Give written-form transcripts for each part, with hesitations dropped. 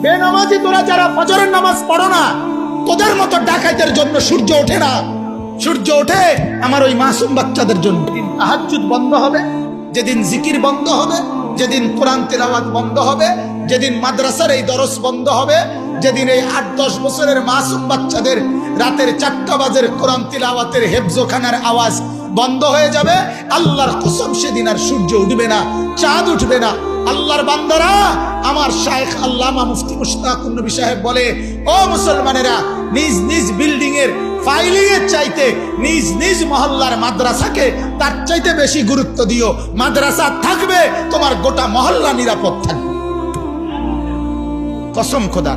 বেনামাজি তোরা যারা ফজরের নামাজ পড়ো না, তোদের মতো ডাকাইতের জন্য সূর্য ওঠে না। সূর্য ওঠে আমার ওই মাসুম বাচ্চাদের জন্য। যেদিন তাহাজ্জুদ বন্ধ হবে, যেদিন জিকির বন্ধ হবে, যেদিন কোরআন তেলাওয়াত বন্ধ হবে, যেদিন মাদ্রাসার এই দরস বন্ধ হবে, যেদিন এই 8-10 বছরের মাসুম বাচ্চাদের রাতের 4টা বাজে কোরআন তিলাওয়াতের হেফজোখানার আওয়াজ বন্ধ হয়ে যাবে, আল্লাহর কসম সেদিন আর সূর্য উঠবে না, চাঁদ উঠবে না। আল্লাহর বান্দারা, আমার শায়েখ আল্লামা মুফতি মুশতাকুন নবী সাহেব বলে, ও মুসলমানেরা, নিজ নিজ বিল্ডিং এর ফাইলিং এর চাইতে নিজ নিজ মহল্লার মাদ্রাসাকে তার চাইতে বেশি গুরুত্ব দিও। মাদ্রাসা থাকবে, তোমার গোটা মহল্লা নিরাপদ থাকবে, কসম খোদা।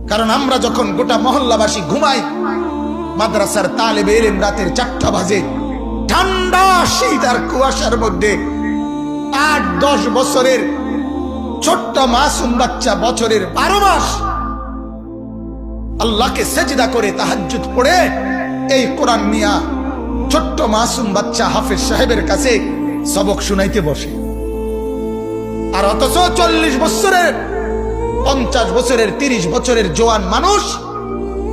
কারণ আমরা যখন গোটা মহল্লাবাসী ঘুমাই, মাদ্রাসার তালেবে ইলম রাতের 4টা বাজে ঠান্ডা শীত আর কুয়াশার মধ্যে 8-10 বছরের ছোট্ট মাসুম বাচ্চা বছরের 12 মাস আল্লাহকে সেজদা করে তাহাজ্জুদ পড়ে এই কোরআন নিয়া ছোট্ট মাসুম বাচ্চা হাফেজ সাহেবের কাছে সবক শুনাইতে বসে। আর অথচ 40 বছরের 50 বছরের 30 বছরের জোয়ান মানুষ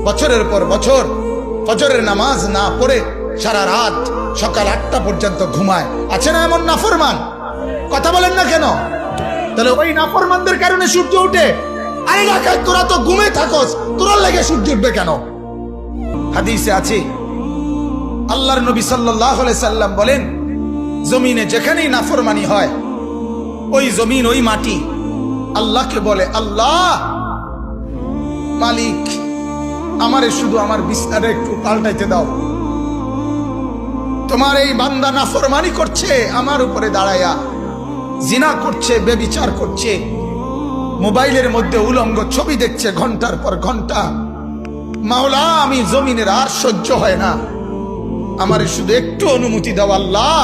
বছরের পর বছর ফজরের নামাজ না পড়ে সারা রাত সকাল 8টা পর্যন্ত ঘুমায়। আছে না এমন নাফরমান? কথা বলেন না কেন? তাহলে ওই নাফরমানদের কারণে সূর্য উঠে। আরে রাখায়, তোরা তো ঘুমে থাকস, তোরা লেগে সূর্য উঠবে কেন? হাদিসে আছে, আল্লাহর নবী সাল্লাল্লাহু আলাইহি সাল্লাম বলেন, জমিনে যেখানেই নাফরমানি হয়, ওই জমিন ওই মাটি আল্লাহকে বলে, আল্লাহ মালিক, আমারে শুধু আমার বিছানাটা একটু পাল্টাইতে দাও। তোমার এই বান্দা নাফরমানি করছে, আমার উপরে দাঁড়ায়া জিনা করছে, বেবিচার করছে, মোবাইলের মধ্যে উলঙ্গ ছবি দেখছে ঘন্টার পর ঘন্টা। মাওলা, আমি জমিনের আর সহ্য হয় না, আমারে শুধু একটু অনুমতি দাও আল্লাহ,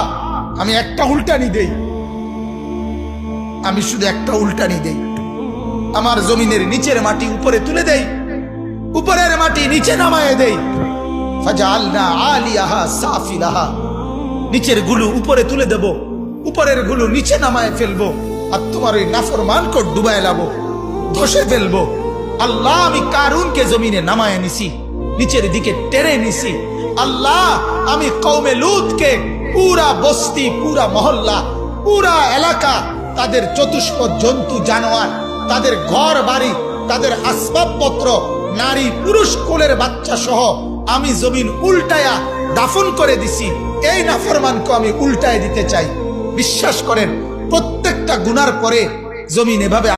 আমি একটা উল্টানি দেই, আমি শুধু একটা উল্টানি দেই। আমার জমিনের নিচের মাটি উপরে তুলে দেই, উপরের মাটি নিচে নামায়ে দেই। ফাজআলনা আলিয়াহা সাফিলাহা, নিচের গুলো উপরে তুলে দেব, উপরের গুলো নিচে নামায়ে ফেলবো, আর তোমার ওই নাফরমান কো ডুবায় লাবো, ধসে ফেলবো। আল্লাহ, আমি কারুনকে জমিনে নামায়ে নিছি, নিচের দিকে টেনে নিছি। আল্লাহ, আমি কওমে লূতকে পুরা বস্তি, পুরা মহল্লা, পুরা এলাকা, তাদের চতুষ্পদ জন্তু জানোয়ার, তাদের ঘর বাড়ি, তাদের আসবাবপত্র, নারী পুরুষ কোলের বাচ্চা সহ আমি জমিন উল্টায়া দাফন করে দিছি। এই নাফরমানকে আমি উল্টায় দিতে চাই। বিশ্বাস করেন, প্রত্যেকটা গুনার পরে জমিন এভাবে